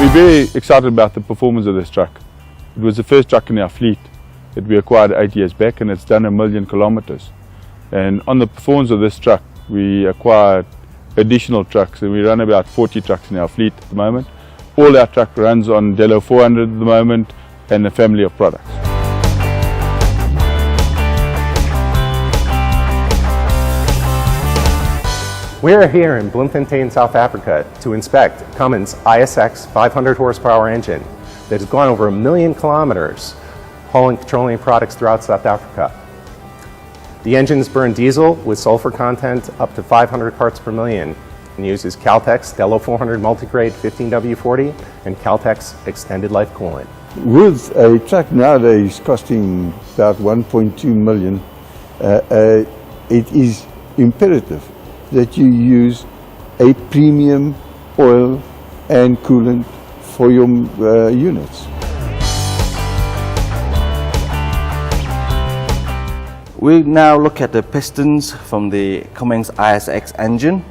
We're very excited about the performance of this truck. It was the first truck in our fleet that we acquired 8 years back, and it's done 1 million kilometers. And on the performance of this truck, we acquired additional trucks, and we run about 40 trucks in our fleet at the moment. All our truck runs on Dello 400 at the moment and a family of products. We are here in Bloemfontein, South Africa to inspect Cummins ISX 500 horsepower engine that has gone over 1 million kilometers hauling petroleum products throughout South Africa. The engines burn diesel with sulfur content up to 500 parts per million and uses Caltex Dello 400 multigrade 15W40 and Caltex extended life coolant. With a truck nowadays costing about 1.2 million, it is imperative that you use a premium oil and coolant for your units. We now look at the pistons from the Cummins ISX engine.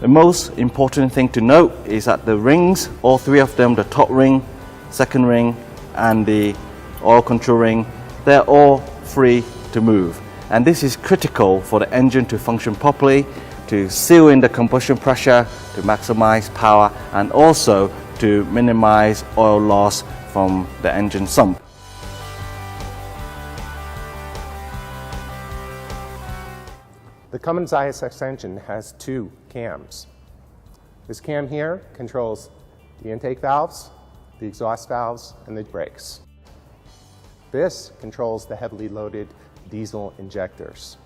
The most important thing to note is that the rings, all three of them, the top ring, second ring and the oil control ring, they're all free to move. And this is critical for the engine to function properly, to seal in the combustion pressure, to maximize power, and also to minimize oil loss from the engine sump. The Cummins ISX engine has 2 cams. This cam here controls the intake valves, the exhaust valves, and the brakes. This controls the heavily loaded diesel injectors.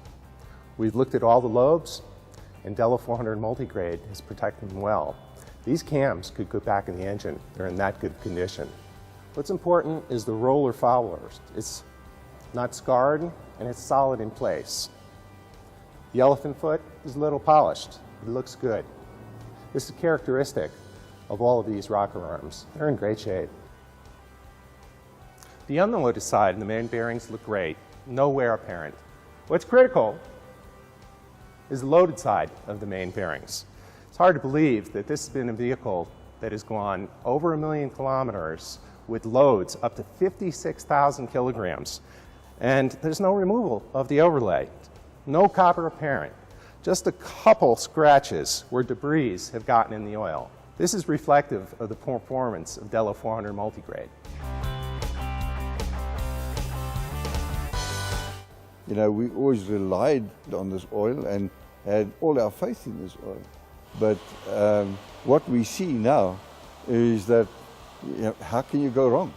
We've looked at all the lobes, and Dello 400 multigrade is protecting them well. These cams could go back in the engine. They're in that good condition. What's important is the roller followers. It's not scarred and it's solid in place. The elephant foot is a little polished. It looks good. This is characteristic of all of these rocker arms. They're in great shape. The unloaded side and the main bearings look great. No wear apparent. What's critical is the loaded side of the main bearings. It's hard to believe that this has been a vehicle that has gone over 1 million kilometers with loads up to 56,000 kilograms. And there's no removal of the overlay. No copper apparent. Just a couple scratches where debris have gotten in the oil. This is reflective of the performance of Dello 400 multigrade. You know, we always relied on this oil and had all our faith in this oil. But what we see now is that, you know, how can you go wrong?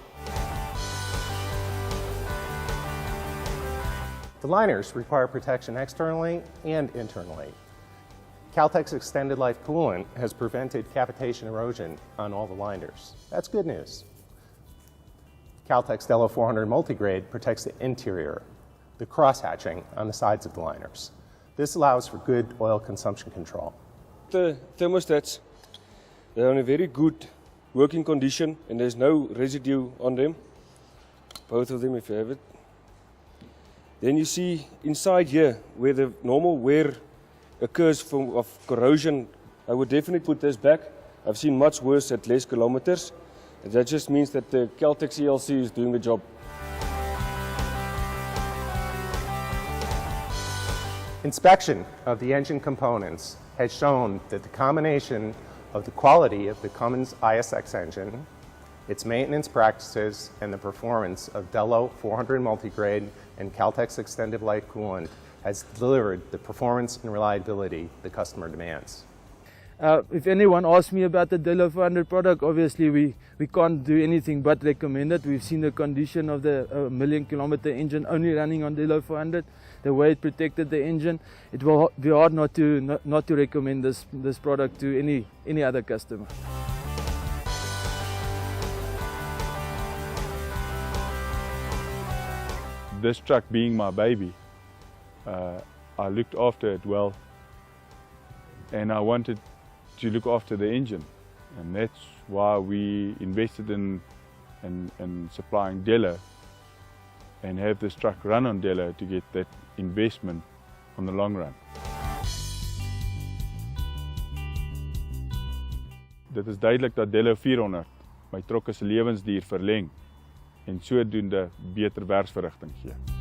The liners require protection externally and internally. Caltex extended life coolant has prevented cavitation erosion on all the liners. That's good news. Caltex Dello 400 multigrade protects the interior, the cross-hatching on the sides of the liners. This allows for good oil consumption control. The thermostats, they're in a very good working condition and there's no residue on them. Both of them, if you have it. Then you see inside here where the normal wear occurs of corrosion. I would definitely put this back. I've seen much worse at less kilometers. And that just means that the Caltex ELC is doing the job. Inspection of the engine components has shown that the combination of the quality of the Cummins ISX engine, its maintenance practices, and the performance of Dello 400 multigrade and Caltex extended life coolant has delivered the performance and reliability the customer demands. If anyone asks me about the Dello 400 product, obviously we can't do anything but recommend it. We've seen the condition of the 1 million kilometer engine only running on Dello 400, the way it protected the engine. It will be hard not to recommend this product to any other customer. This truck being my baby, I looked after it well, and I wanted to look after the engine, and that's why we invested in supplying Dello and have this truck run on Dello to get that investment on the long run. Dit is duidelik dat Dello 400 my trokke se lewensduur verleng en sodoende beter werksverrigting gee.